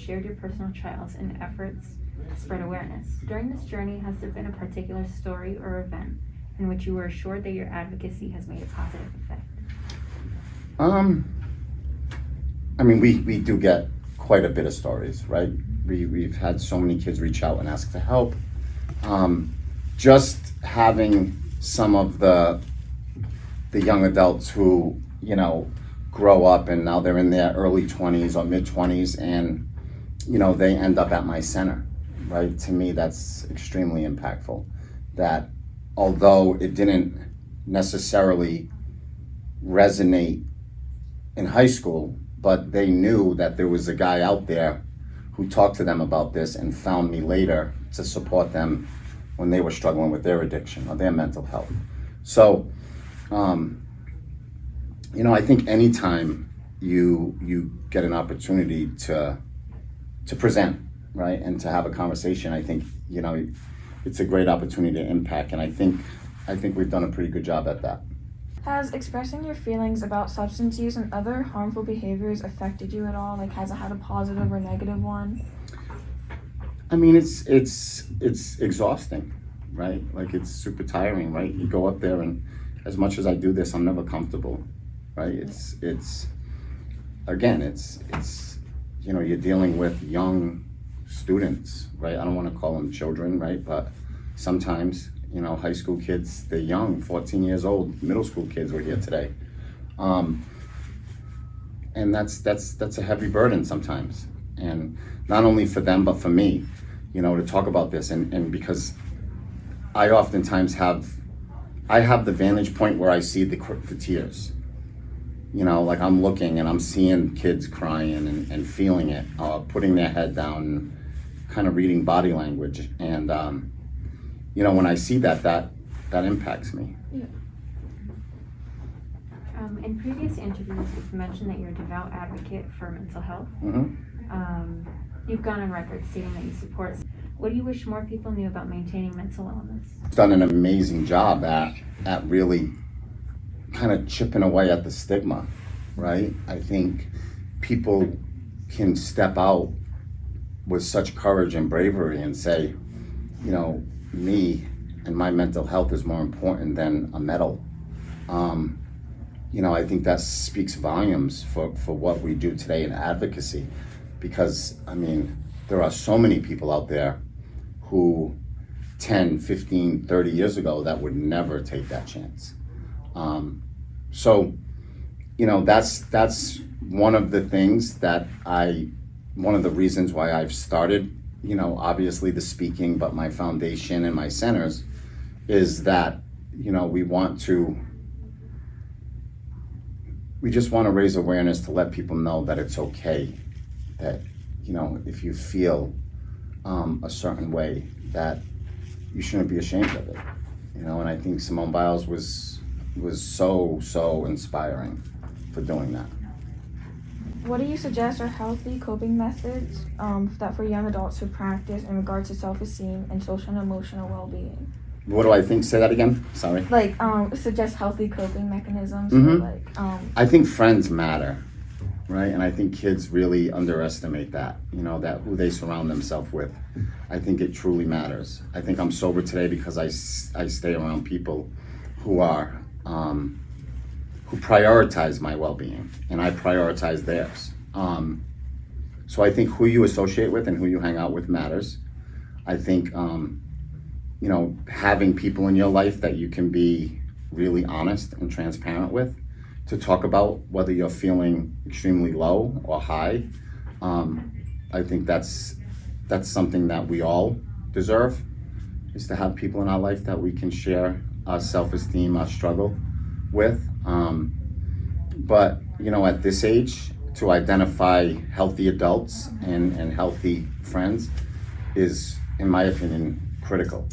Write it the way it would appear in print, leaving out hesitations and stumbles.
shared your personal trials and efforts to spread awareness. During this journey, has there been a particular story or event in which you were assured that your advocacy has made a positive effect? I mean, we do get quite a bit of stories, right? We've had so many kids reach out and ask for help. Just having some of the young adults who, you know, grow up and now they're in their early 20s or mid 20s and, you know, they end up at my center, right? To me, that's extremely impactful. That although it didn't necessarily resonate in high school, but they knew that there was a guy out there who talked to them about this and found me later to support them when they were struggling with their addiction or their mental health. So, you know, I think anytime you get an opportunity to present, right, and to have a conversation, I think, you know, it's a great opportunity to impact, and I think we've done a pretty good job at that. Has expressing your feelings about substance use and other harmful behaviors affected you at all? Like, has it had a positive or negative one? I mean, it's exhausting, right? Like, it's super tiring, right? You go up there, and as much as I do this, I'm never comfortable, right? It's you know, you're dealing with young students, right? I don't want to call them children, right? But sometimes, you know, high school kids, they're young, 14 years old, middle school kids were here today. And that's a heavy burden sometimes. And not only for them, but for me, you know, to talk about this. And because I oftentimes have the vantage point where I see the tears. You know, like I'm looking and I'm seeing kids crying and feeling it, putting their head down, kind of reading body language. And, you know, when I see that impacts me. Yeah. In previous interviews, you've mentioned that you're a devout advocate for mental health. Mm-hmm. You've gone on record stating that you support. What do you wish more people knew about maintaining mental wellness? Done an amazing job at really kind of chipping away at the stigma, right? I think people can step out with such courage and bravery and say, you know, me and my mental health is more important than a medal. You know, I think that speaks volumes for what we do today in advocacy, because, I mean, there are so many people out there who 10, 15, 30 years ago that would never take that chance. So, you know, that's one of the things that one of the reasons why I've started, you know, obviously the speaking, but my foundation and my centers is that, you know, we just want to raise awareness to let people know that it's okay, that, you know, if you feel a certain way, that you shouldn't be ashamed of it, you know. And I think Simone Biles was so inspiring for doing that. What do you suggest are healthy coping methods that for young adults to practice in regards to self-esteem and social and emotional well-being? What do I think? Say that again. Sorry. Like, suggest healthy coping mechanisms. Mm-hmm. For like, I think friends matter, right? And I think kids really underestimate that, you know, that who they surround themselves with. I think it truly matters. I think I'm sober today because I stay around people who are, who prioritize my well-being, and I prioritize theirs. So I think who you associate with and who you hang out with matters. I think, you know, having people in your life that you can be really honest and transparent with, to talk about whether you're feeling extremely low or high. I think that's something that we all deserve, is to have people in our life that we can share our self-esteem, our struggle with. But, you know, at this age, to identify healthy adults and healthy friends is, in my opinion, critical.